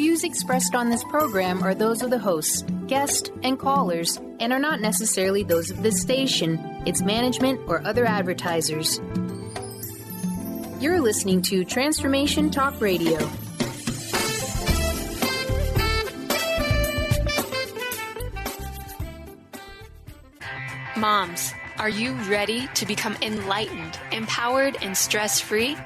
views expressed on this program are those of the hosts, guests, and callers, and are not necessarily those of this station, its management, or other advertisers. You're listening to Transformation Talk Radio. Moms, are you ready to become enlightened, empowered, and stress-free?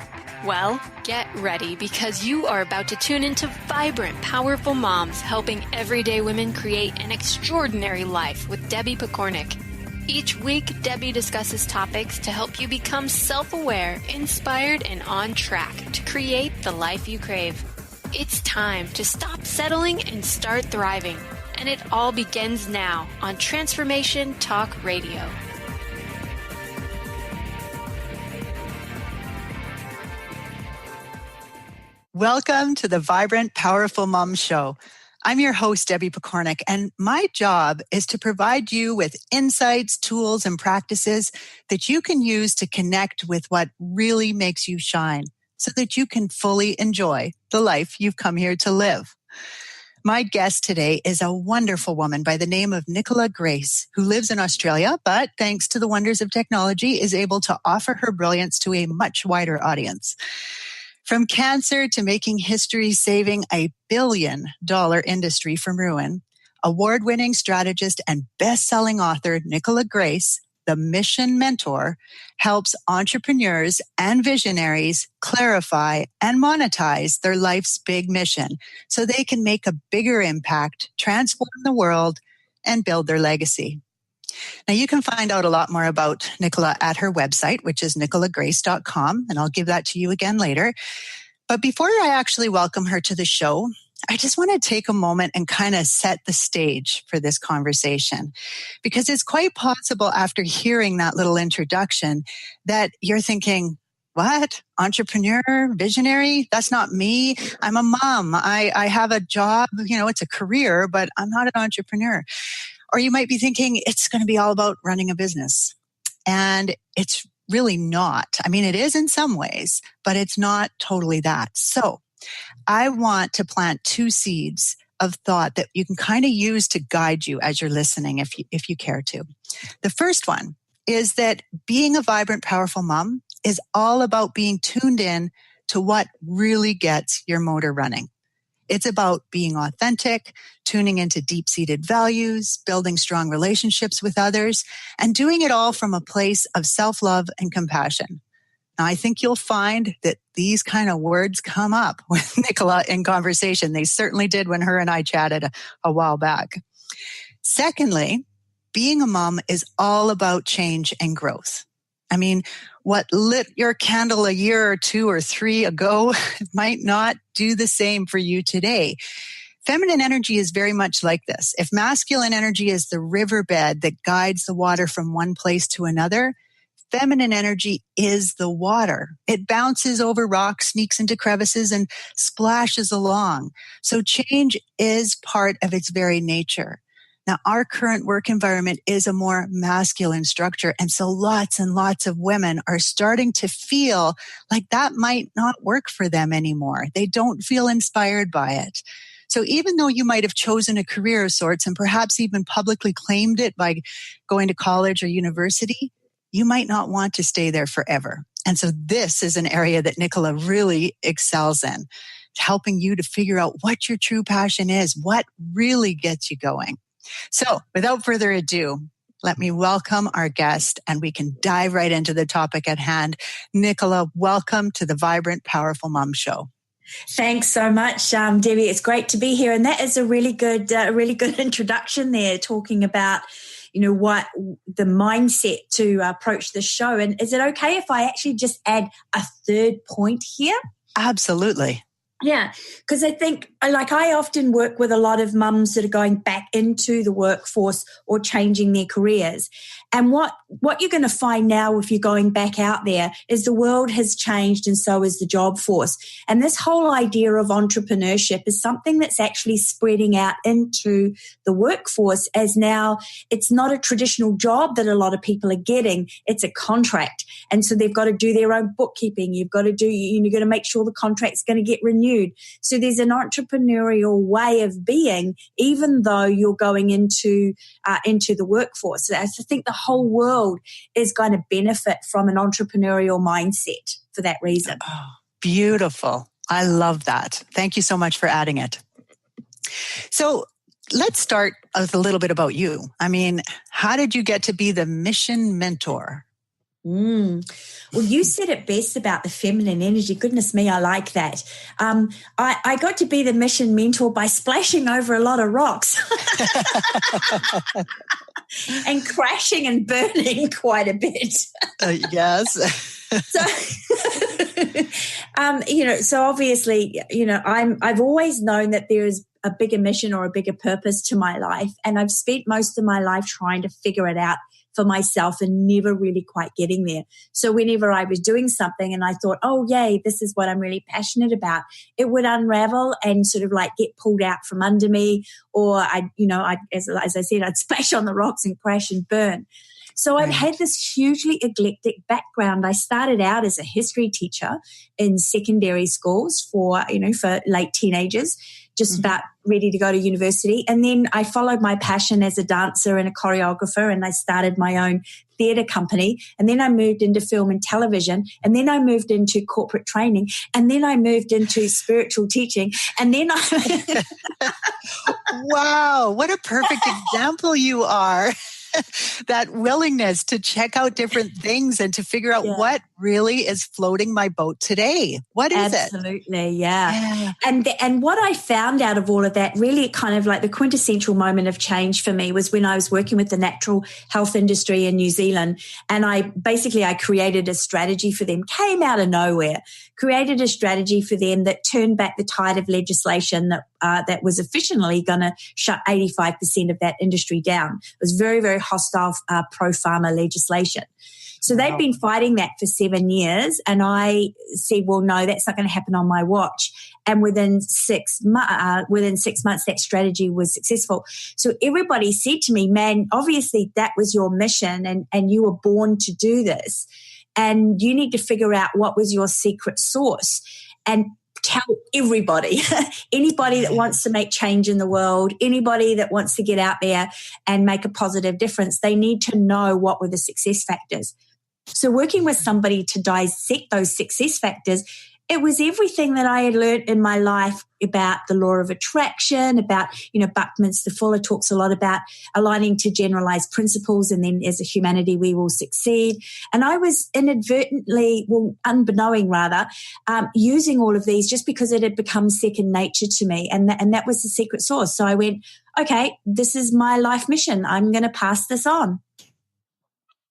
Well, get ready because you are about to tune into vibrant, powerful moms helping everyday women create an extraordinary life with Debbie Pokornik. Each week, Debbie discusses topics to help you become self-aware, inspired, and on track to create the life you crave. It's time to stop settling and start thriving. And it all begins now on Transformation Talk Radio. Welcome to the Vibrant, Powerful Mom Show. I'm your host, Debbie Pokornik, and my job is to provide you with insights, tools, and practices that you can use to connect with what really makes you shine so that you can fully enjoy the life you've come here to live. My guest today is a wonderful woman by the name of Nicola Grace, who lives in Australia, but thanks to the wonders of technology, is able to offer her brilliance to a much wider audience. From cancer to making history, saving a $1 billion industry from ruin, award-winning strategist and best-selling author Nicola Grace, the Mission Mentor, helps entrepreneurs and visionaries clarify and monetize their life's big mission so they can make a bigger impact, transform the world, and build their legacy. Now, you can find out a lot more about Nicola at her website, which is nicolagrace.com, and I'll give that to you again later. But before I actually welcome her to the show, I just want to take a moment and kind of set the stage for this conversation, because it's quite possible after hearing that little introduction that you're thinking, what? Entrepreneur, visionary? That's not me. I'm a mom. I have a job, it's a career, but I'm not an entrepreneur. Or you might be thinking it's going to be all about running a business. And it's really not. I mean, it is in some ways, but it's not totally that. So I want to plant two seeds of thought that you can kind of use to guide you as you're listening if you care to. The first one is that being a vibrant, powerful mom is all about being tuned in to what really gets your motor running. It's about being authentic, tuning into deep-seated values, building strong relationships with others, and doing it all from a place of self-love and compassion. Now, I think you'll find that these kind of words come up with Nicola in conversation. They certainly did when her and I chatted a while back. Secondly, being a mom is all about change and growth. I mean, what lit your candle a year or two or three ago might not do the same for you today. Feminine energy is very much like this. If masculine energy is the riverbed that guides the water from one place to another, feminine energy is the water. It bounces over rocks, sneaks into crevices, and splashes along. So change is part of its very nature. Now, our current work environment is a more masculine structure, and so lots and lots of women are starting to feel like that might not work for them anymore. They don't feel inspired by it. So even though you might have chosen a career of sorts and perhaps even publicly claimed it by going to college or university, you might not want to stay there forever. And so this is an area that Nicola really excels in, helping you to figure out what your true passion is, what really gets you going. So without further ado, let me welcome our guest and we can dive right into the topic at hand. Nicola, welcome to the Vibrant, Powerful Mom Show. Thanks so much, Debbie. It's great to be here. And that is a really good introduction there, talking about, what the mindset to approach the show. And is it okay if I actually just add a third point here? Absolutely. Yeah, because I think, I often work with a lot of mums that are going back into the workforce or changing their careers. And what you're going to find now if you're going back out there is the world has changed and so is the job force. And this whole idea of entrepreneurship is something that's actually spreading out into the workforce, as now it's not a traditional job that a lot of people are getting, it's a contract. And so they've got to do their own bookkeeping. You've got to make sure the contract's going to get renewed. skewed. So there's an entrepreneurial way of being, even though you're going into the workforce. So I think the whole world is going to benefit from an entrepreneurial mindset for that reason. Oh, beautiful. I love that. Thank you so much for adding it. So let's start with a little bit about you. I mean, how did you get to be the mission mentor? Well, you said it best about the feminine energy. Goodness me, I like that. I got to be the mission mentor by splashing over a lot of rocks and crashing and burning quite a bit. Yes. So obviously, I've always known that there is a bigger mission or a bigger purpose to my life. And I've spent most of my life trying to figure it out for myself and never really quite getting there. So whenever I was doing something and I thought, oh, yay, this is what I'm really passionate about, it would unravel and sort of like get pulled out from under me. Or as I said, I'd splash on the rocks and crash and burn. So I've had this hugely eclectic background. I started out as a history teacher in secondary schools for late teenagers, just about ready to go to university. And then I followed my passion as a dancer and a choreographer, and I started my own theatre company. And then I moved into film and television. And then I moved into corporate training. And then I moved into spiritual teaching. And then Wow, what a perfect example you are. That willingness to check out different things and to figure out what really is floating my boat today. What is it? Absolutely, yeah. And what I found out of all of that, really kind of like the quintessential moment of change for me, was when I was working with the natural health industry in New Zealand. And I created a strategy for them, came out of nowhere, created a strategy for them that turned back the tide of legislation that was officially going to shut 85% of that industry down. It was very, very hostile pro-pharma legislation. So they've been fighting that for 7 years. And I said, well, no, that's not going to happen on my watch. And within 6 months, that strategy was successful. So everybody said to me, man, obviously that was your mission and you were born to do this. And you need to figure out what was your secret sauce and tell everybody, anybody that wants to make change in the world, anybody that wants to get out there and make a positive difference, they need to know what were the success factors. So working with somebody to dissect those success factors, it was everything that I had learned in my life about the law of attraction, about, Buckminster Fuller talks a lot about aligning to generalized principles, and then as a humanity, we will succeed. And I was inadvertently, unbeknowing rather, using all of these just because it had become second nature to me. And that was the secret sauce. So I went, okay, this is my life mission. I'm going to pass this on.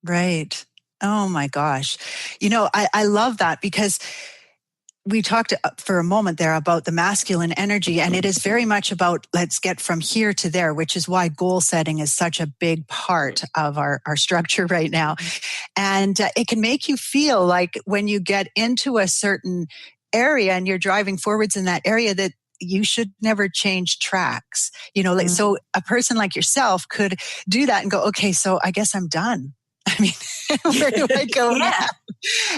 Right. Oh my gosh. I love that because we talked for a moment there about the masculine energy, and it is very much about let's get from here to there, which is why goal setting is such a big part of our structure right now. And it can make you feel like when you get into a certain area and you're driving forwards in that area that you should never change tracks. So a person like yourself could do that and go, okay, so I guess I'm done. I mean, where do I go now?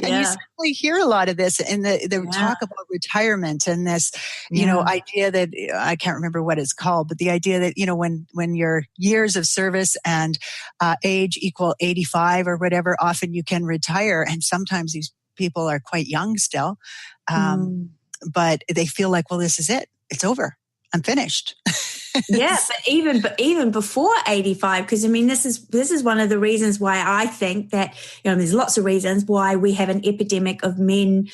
And you certainly hear a lot of this in the talk about retirement and this, idea that I can't remember what it's called, but the idea that, when your years of service and age equal 85 or whatever, often you can retire. And sometimes these people are quite young still, but they feel like, well, this is it. It's over. I'm finished. Yeah, but even before 85, because this is one of the reasons why I think that there's lots of reasons why we have an epidemic of men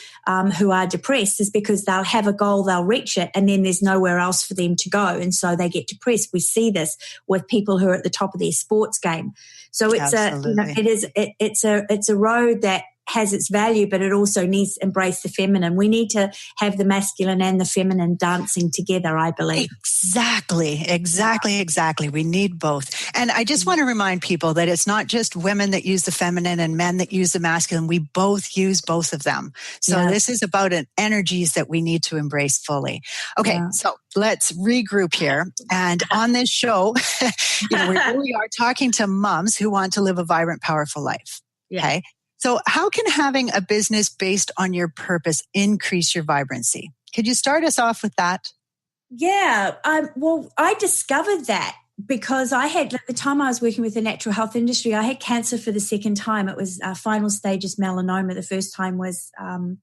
who are depressed, is because they'll have a goal, they'll reach it, and then there's nowhere else for them to go, and so they get depressed. We see this with people who are at the top of their sports game. So it's it's a road that has its value, but it also needs to embrace the feminine. We need to have the masculine and the feminine dancing together, I believe. Exactly. We need both. And I just want to remind people that it's not just women that use the feminine and men that use the masculine. We both use both of them. So this is about an energies that we need to embrace fully. Okay, so let's regroup here. And on this show, we really are talking to moms who want to live a vibrant, powerful life. Okay. So how can having a business based on your purpose increase your vibrancy? Could you start us off with that? Yeah. Well, I discovered that because I had, at the time I was working with the natural health industry, I had cancer for the second time. It was final stages melanoma. The first time was, Oh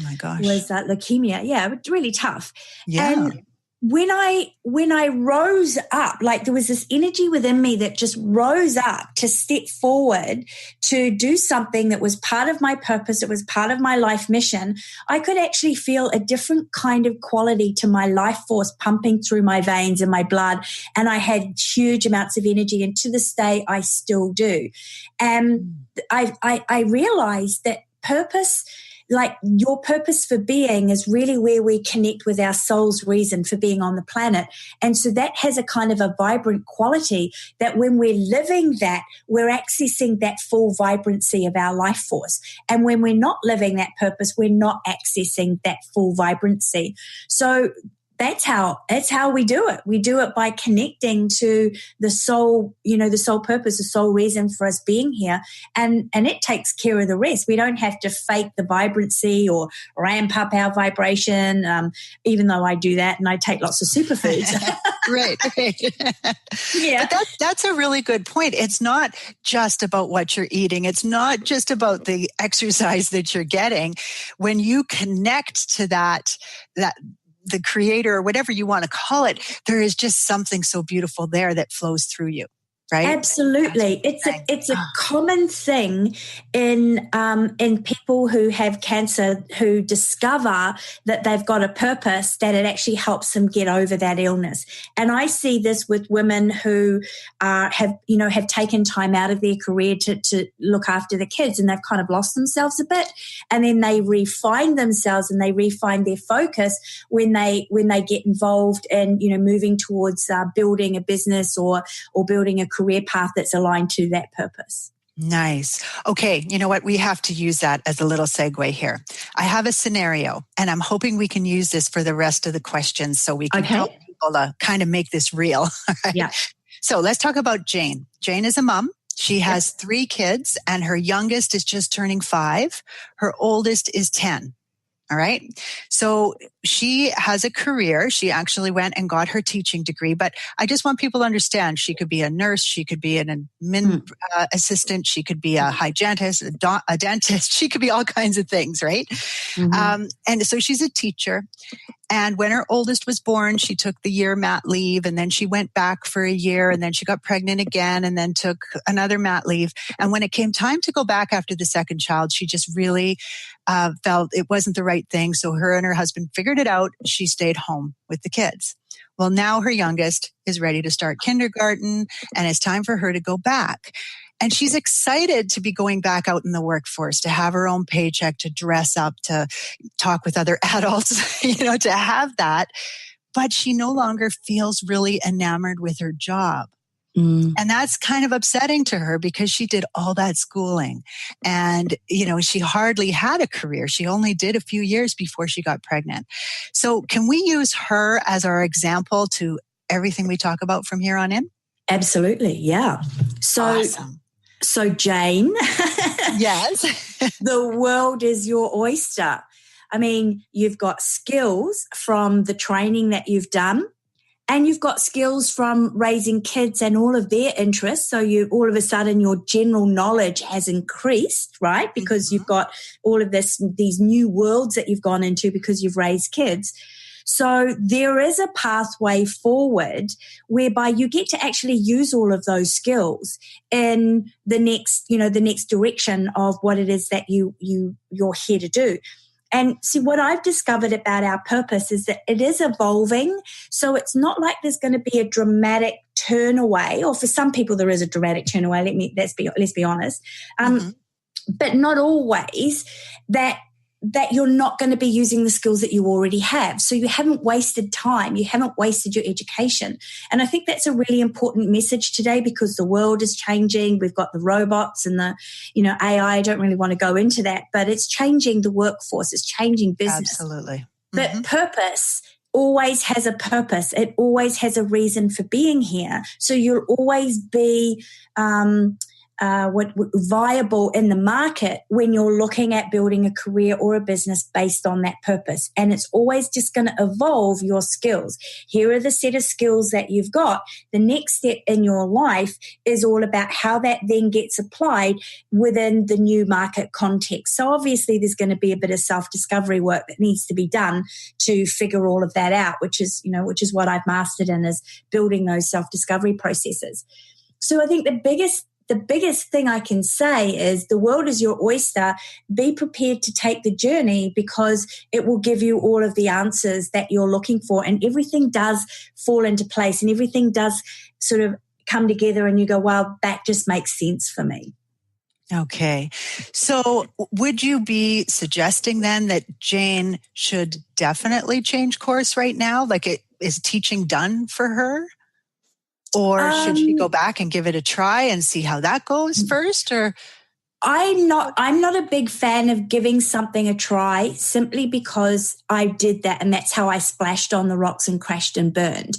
my gosh, was leukemia. Yeah, it was really tough. Yeah. And when I rose up, like there was this energy within me that just rose up to step forward to do something that was part of my purpose. It was part of my life mission. I could actually feel a different kind of quality to my life force pumping through my veins and my blood. And I had huge amounts of energy. And to this day, I still do. And I realized that purpose, like your purpose for being, is really where we connect with our soul's reason for being on the planet. And so that has a kind of a vibrant quality that when we're living that, we're accessing that full vibrancy of our life force. And when we're not living that purpose, we're not accessing that full vibrancy. So that's how we do it. We do it by connecting to the soul, the soul purpose, the soul reason for us being here. And it takes care of the rest. We don't have to fake the vibrancy or ramp up our vibration, even though I do that and I take lots of superfoods. Right. Yeah. But that's a really good point. It's not just about what you're eating. It's not just about the exercise that you're getting. When you connect to that the creator or whatever you want to call it, there is just something so beautiful there that flows through you, right? Absolutely. It's a common thing in people who have cancer who discover that they've got a purpose, that it actually helps them get over that illness. And I see this with women who have taken time out of their career to look after the kids, and they've kind of lost themselves a bit, and then they refine themselves and they refine their focus when they get involved in moving towards building a business or building a career path that's aligned to that purpose. Nice. Okay, you know what? We have to use that as a little segue here. I have a scenario, and I'm hoping we can use this for the rest of the questions so we can help people to kind of make this real. Right? Yeah. So let's talk about Jane. Jane is a mom. She has 3 kids, and her youngest is just turning 5. Her oldest is 10. All right. So she has a career. She actually went and got her teaching degree, but I just want people to understand she could be a nurse. She could be an admin assistant. She could be a hygienist, a dentist. She could be all kinds of things, right? Mm-hmm. And so she's a teacher. And when her oldest was born, she took the year mat leave, and then she went back for a year, and then she got pregnant again, and then took another mat leave. And when it came time to go back after the second child, she just really felt it wasn't the right thing. So her and her husband figured it out. She stayed home with the kids. Well, now her youngest is ready to start kindergarten, and it's time for her to go back. And she's excited to be going back out in the workforce, to have her own paycheck, to dress up, to talk with other adults, to have that. But she no longer feels really enamored with her job. And that's kind of upsetting to her because she did all that schooling and, she hardly had a career. She only did a few years before she got pregnant. So can we use her as our example to everything we talk about from here on in? Absolutely. Yeah. So, awesome. So Jane, yes, the world is your oyster. I mean, you've got skills from the training that you've done, and you've got skills from raising kids and all of their interests. So you all of a sudden your general knowledge has increased, right? Because you've got all of these new worlds that you've gone into because you've raised kids. So there is a pathway forward whereby you get to actually use all of those skills in the next direction of what it is that you're here to do. And see, what I've discovered about our purpose is that it is evolving. So it's not like there's going to be a dramatic turn away, or for some people there is a dramatic turn away. Let's be honest. But not always that you're not going to be using the skills that you already have. So you haven't wasted time. You haven't wasted your education. And I think that's a really important message today because the world is changing. We've got the robots and the, AI. I don't really want to go into that, but it's changing the workforce. It's changing business. Absolutely. But purpose always has a purpose. It always has a reason for being here. So you'll always be viable in the market when you're looking at building a career or a business based on that purpose. And it's always just going to evolve your skills. Here are the set of skills that you've got. The next step in your life is all about how that then gets applied within the new market context. So obviously there's going to be a bit of self-discovery work that needs to be done to figure all of that out, which is what I've mastered in, is building those self-discovery processes. So I think the biggest thing I can say is the world is your oyster. Be prepared to take the journey, because it will give you all of the answers that you're looking for, and everything does fall into place and everything does sort of come together and you go, wow, that just makes sense for me. Okay. So would you be suggesting then that Jane should definitely change course right now? Like, is teaching done for her? Or should she go back and give it a try and see how that goes first? Or I'm not a big fan of giving something a try, simply because I did that and that's how I splashed on the rocks and crashed and burned.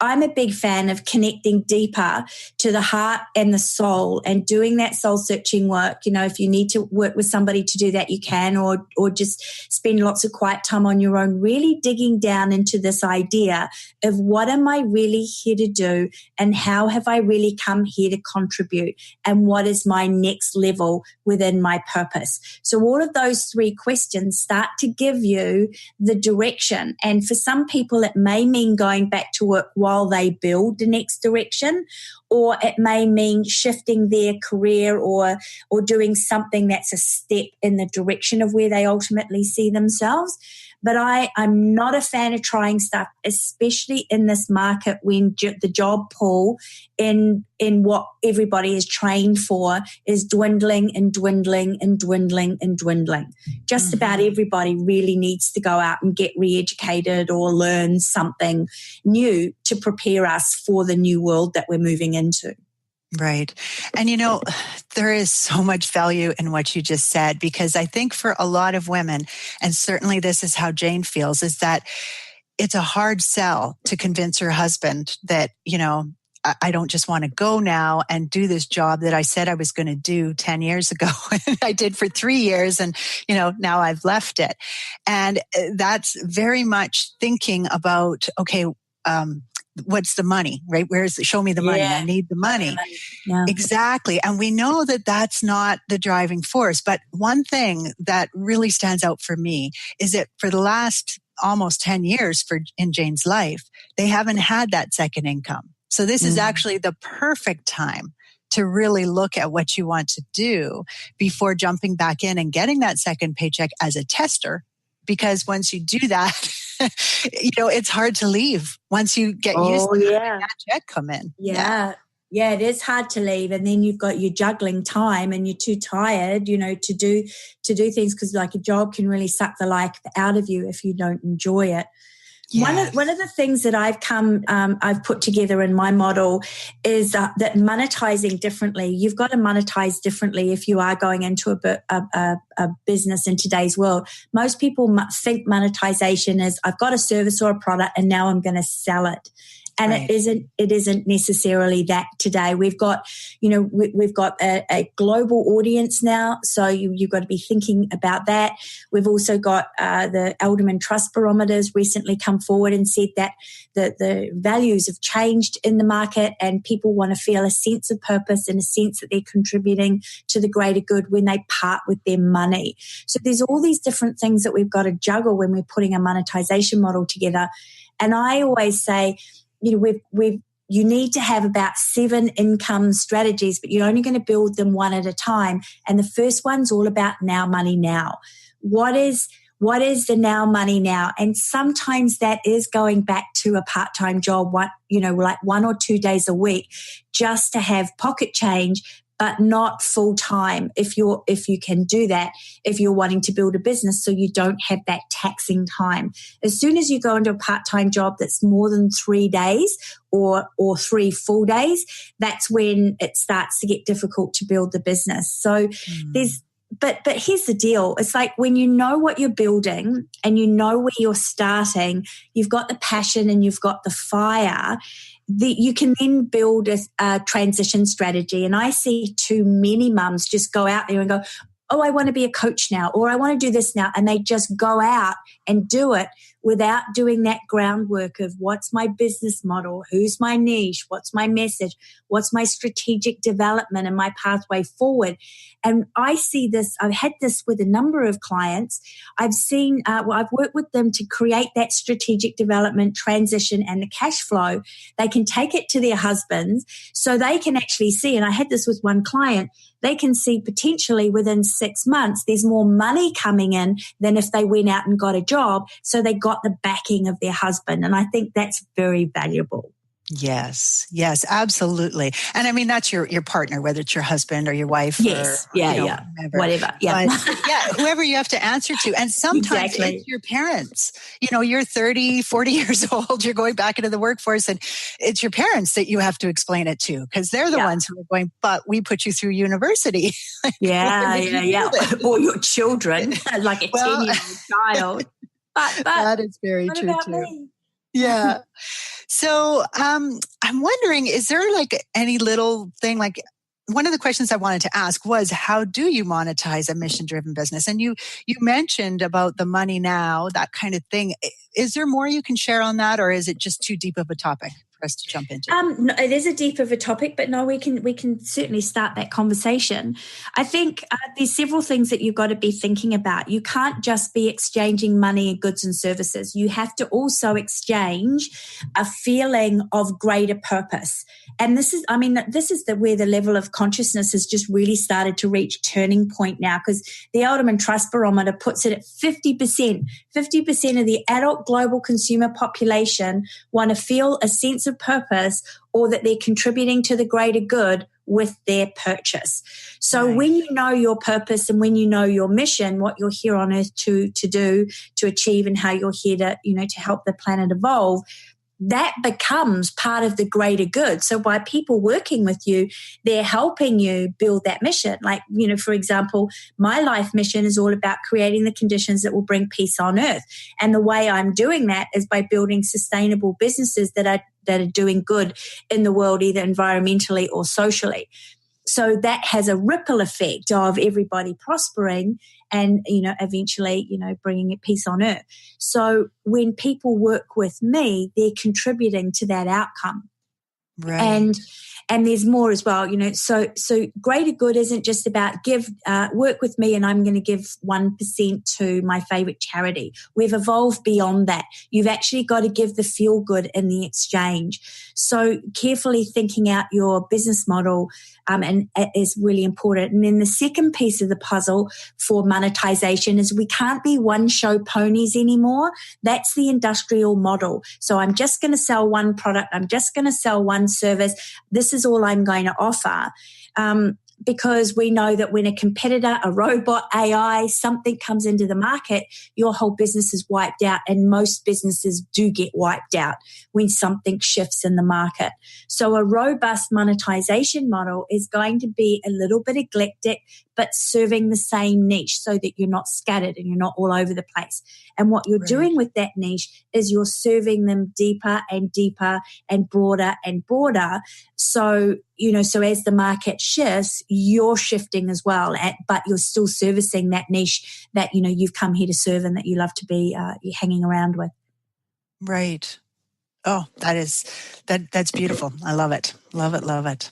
I'm a big fan of connecting deeper to the heart and the soul and doing that soul searching work. You know, if you need to work with somebody to do that, you can, or just spend lots of quiet time on your own, really digging down into this idea of what am I really here to do, and how have I really come here to contribute, and what is my next level within my purpose. So all of those three questions start to give you the direction. And for some people, it may mean going back to work while they build the next direction, or it may mean shifting their career or doing something that's a step in the direction of where they ultimately see themselves. But I'm not a fan of trying stuff, especially in this market when the job pool in what everybody is trained for is dwindling and dwindling and dwindling and dwindling. Just about everybody really needs to go out and get re-educated or learn something new to prepare us for the new world that we're moving into. Right. And there is so much value in what you just said, because I think for a lot of women, and certainly this is how Jane feels, is that it's a hard sell to convince her husband that, I don't just want to go now and do this job that I said I was going to do 10 years ago. And I did for 3 years, and, now I've left it. And that's very much thinking about, okay, what's the money, right? Show me the money. I need the money. Yeah. Exactly. And we know that that's not the driving force. But one thing that really stands out for me is that for the last almost 10 years in Jane's life, they haven't had that second income. So this is actually the perfect time to really look at what you want to do before jumping back in and getting that second paycheck as a tester. Because once you do that, it's hard to leave once you get used to having that check come in. Yeah, it is hard to leave. And then you're juggling time and you're too tired, to do things, because like a job can really suck the life out of you if you don't enjoy it. Yes. One of the things that I've put together in my model is that monetizing differently. You've got to monetize differently if you are going into a business in today's world. Most people think monetization is, I've got a service or a product and now I'm going to sell it. And right. It isn't necessarily that today. We've got, we've got a global audience now. So you've got to be thinking about that. We've also got the Alderman Trust Barometers recently come forward and said that the values have changed in the market, and people want to feel a sense of purpose and a sense that they're contributing to the greater good when they part with their money. So there's all these different things that we've got to juggle when we're putting a monetization model together. And I always say, you need to have about 7 income strategies, but you're only going to build them one at a time. And the first one's all about now, money now. What is the now, money now? And sometimes that is going back to a part-time job, like 1 or 2 days a week, just to have pocket change, but not full time if you can do that, if you're wanting to build a business so you don't have that taxing time. As soon as you go into a part-time job that's more than 3 days or 3 full days, that's when it starts to get difficult to build the business. So but here's the deal. It's like when you know what you're building and you know where you're starting, you've got the passion and you've got the fire, you can then build a transition strategy. And I see too many mums just go out there and go, oh, I want to be a coach now, or I want to do this now. And they just go out and do it without doing that groundwork of what's my business model, who's my niche, what's my message, what's my strategic development and my pathway forward. And I see this, I've had this with a number of clients. I've seen, I've worked with them to create that strategic development, transition, and the cash flow. They can take it to their husbands so they can actually see, and I had this with one client, they can see potentially within 6 months, there's more money coming in than if they went out and got a job. So they got the backing of their husband. And I think that's very valuable. Yes, absolutely. And I mean, that's your partner, whether it's your husband or your wife. Yes, or, whatever. Yeah. But, whoever you have to answer to. And sometimes it's your parents. You're 30, 40 years old, you're going back into the workforce, and it's your parents that you have to explain it to, because they're the ones who are going, but we put you through university. Yeah. Or your children, like a 10-year-old child. But that is very true too. Me? Yeah. So I'm wondering, is there like any little thing, like one of the questions I wanted to ask was, how do you monetize a mission-driven business? And you mentioned about the money now, that kind of thing. Is there more you can share on that, or is it just too deep of a topic for us to jump into? No, it is a deep of a topic, but no, we can certainly start that conversation. I think there's several things that you've got to be thinking about. You can't just be exchanging money, goods and services. You have to also exchange a feeling of greater purpose. And this is where the level of consciousness has just really started to reach turning point now, because the Alderman Trust Barometer puts it at 50%. 50% of the adult global consumer population want to feel a sense of purpose, or that they're contributing to the greater good with their purchase. So when you know your purpose and when you know your mission, what you're here on earth to do, to achieve, and how you're here to help the planet evolve, that becomes part of the greater good. So by people working with you, they're helping you build that mission. Like, for example, my life mission is all about creating the conditions that will bring peace on earth. And the way I'm doing that is by building sustainable businesses that are doing good in the world, either environmentally or socially. So that has a ripple effect of everybody prospering and, eventually, bringing peace on earth. So when people work with me, they're contributing to that outcome. Right. And there's more as well, so greater good isn't just about work with me and I'm going to give 1% to my favorite charity. We've evolved beyond that. You've actually got to give the feel good in the exchange. So carefully thinking out your business model and is really important. And then the second piece of the puzzle for monetization is we can't be one-show ponies anymore. That's the industrial model. So I'm just going to sell one product. I'm just going to sell one service. This is all I'm going to offer. Because we know that when a competitor, a robot, AI, something comes into the market, your whole business is wiped out. And most businesses do get wiped out when something shifts in the market. So a robust monetization model is going to be a little bit eclectic, but serving the same niche so that you're not scattered and you're not all over the place. And what you're doing with that niche is you're serving them deeper and deeper and broader and broader. So, so as the market shifts, you're shifting as well, but you're still servicing that niche that, you've come here to serve and that you love to be hanging around with. Right. Oh, that's beautiful. I love it. Love it. Love it.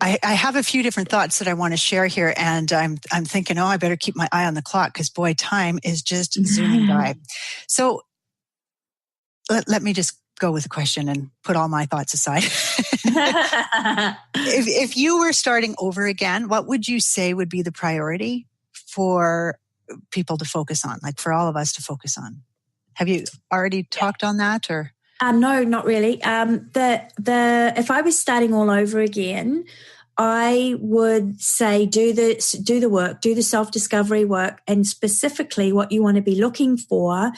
I have a few different thoughts that I want to share here, and I'm thinking, I better keep my eye on the clock because boy, time is just zooming by. So let me just go with a question and put all my thoughts aside. If you were starting over again, what would you say would be the priority for people to focus on, like for all of us to focus on? Have you already talked on that, or? No, not really. If I was starting all over again, I would say do the work, do the self-discovery work, and specifically what you want to be looking for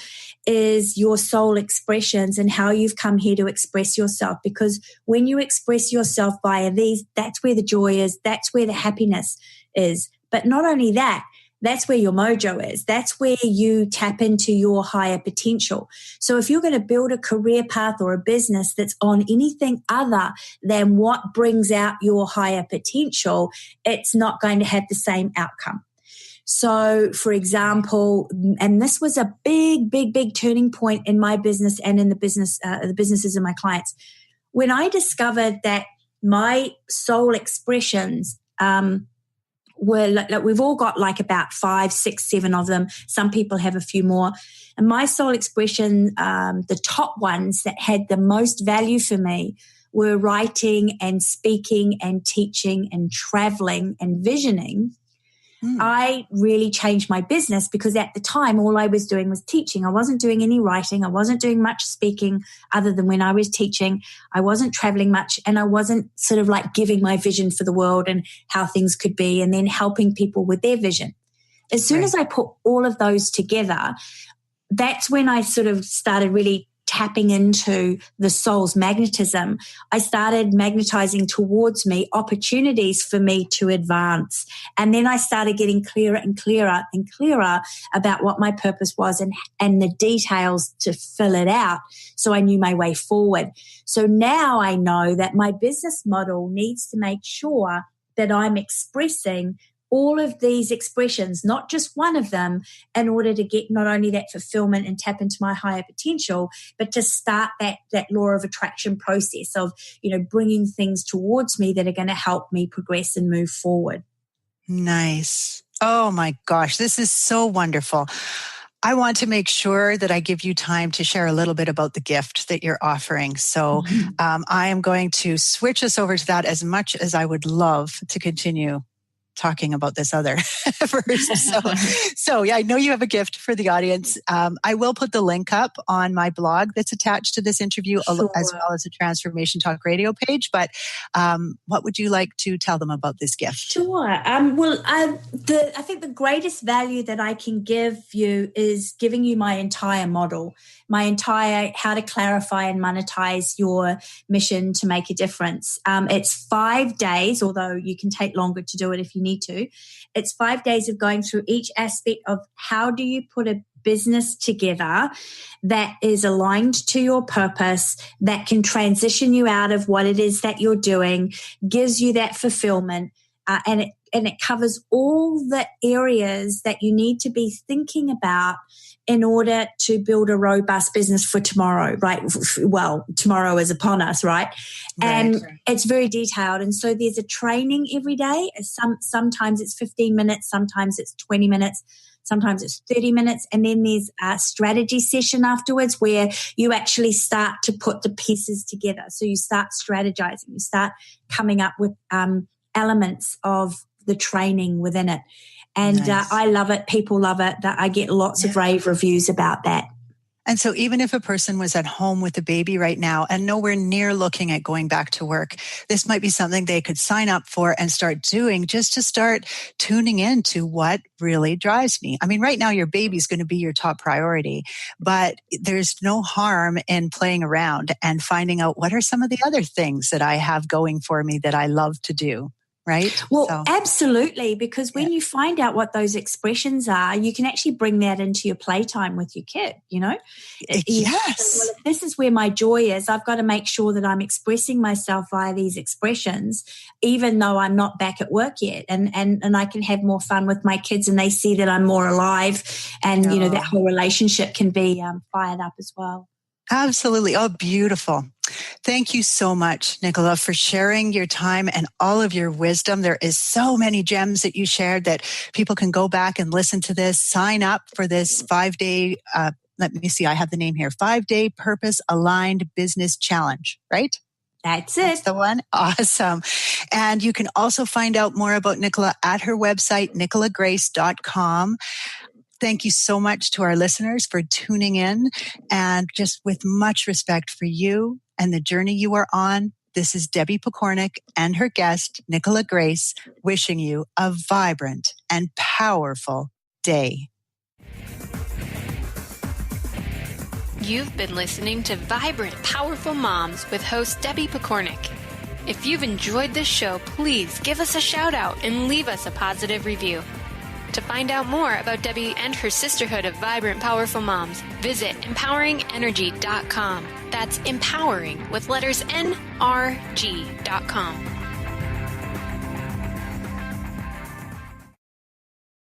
is your soul expressions and how you've come here to express yourself. Because when you express yourself via these, that's where the joy is, that's where the happiness is. But not only that, That's where your mojo is. That's where you tap into your higher potential. So if you're going to build a career path or a business that's on anything other than what brings out your higher potential, it's not going to have the same outcome. So, for example, and this was a big, big, big turning point in my business and in the businesses of my clients. When I discovered that my soul expressions were like we've all got like about 5, 6, 7 of them. Some people have a few more. And my soul expression, the top ones that had the most value for me were writing and speaking and teaching and traveling and visioning. I really changed my business because at the time, all I was doing was teaching. I wasn't doing any writing. I wasn't doing much speaking other than when I was teaching. I wasn't traveling much, and I wasn't sort of like giving my vision for the world and how things could be and then helping people with their vision. As soon as I put all of those together, that's when I sort of started really tapping into the soul's magnetism. I started magnetizing towards me opportunities for me to advance. And then I started getting clearer and clearer and clearer about what my purpose was and the details to fill it out. So I knew my way forward. So now I know that my business model needs to make sure that I'm expressing all of these expressions, not just one of them, in order to get not only that fulfillment and tap into my higher potential, but to start that law of attraction process of, bringing things towards me that are going to help me progress and move forward. Nice. Oh my gosh, this is so wonderful. I want to make sure that I give you time to share a little bit about the gift that you're offering. So I am going to switch us over to that as much as I would love to continue talking about this other first. So yeah, I know you have a gift for the audience. I will put the link up on my blog that's attached to this interview, as well as the Transformation Talk Radio page. But what would you like to tell them about this gift? Sure. I think the greatest value that I can give you is giving you my entire model, my entire how to clarify and monetize your mission to make a difference. It's 5 days, although you can take longer to do it if you need to. It's 5 days of going through each aspect of how do you put a business together that is aligned to your purpose, that can transition you out of what it is that you're doing, gives you that fulfillment, and it covers all the areas that you need to be thinking about in order to build a robust business for tomorrow, right? Well, tomorrow is upon us, right? And it's very detailed. And so there's a training every day. Sometimes it's 15 minutes, sometimes it's 20 minutes, sometimes it's 30 minutes. And then there's a strategy session afterwards where you actually start to put the pieces together. So you start strategizing, you start coming up with elements of the training within it. And nice. I love it. People love it. I get lots of rave reviews about that. And so even if a person was at home with a baby right now and nowhere near looking at going back to work, this might be something they could sign up for and start doing just to start tuning into what really drives me. I mean, right now your baby's going to be your top priority, but there's no harm in playing around and finding out what are some of the other things that I have going for me that I love to do. Right? Well, absolutely, because when you find out what those expressions are, you can actually bring that into your playtime with your kid, Yes. Well, if this is where my joy is, I've got to make sure that I'm expressing myself via these expressions, even though I'm not back at work yet. And I can have more fun with my kids and they see that I'm more alive and, that whole relationship can be fired up as well. Absolutely. Oh, beautiful. Thank you so much, Nicola, for sharing your time and all of your wisdom. There is so many gems that you shared that people can go back and listen to this, sign up for this 5-day, let me see, I have the name here, 5-day Purpose Aligned Business Challenge, right? That's it. That's the one. Awesome. And you can also find out more about Nicola at her website, nicolagrace.com. Thank you so much to our listeners for tuning in, and just with much respect for you and the journey you are on. This is Debbie Pokornik and her guest, Nicola Grace, wishing you a vibrant and powerful day. You've been listening to Vibrant, Powerful Moms with host Debbie Pokornik. If you've enjoyed this show, please give us a shout out and leave us a positive review. To find out more about Debbie and her sisterhood of vibrant, powerful moms, visit empoweringenergy.com. That's empowering with letters NRG.com.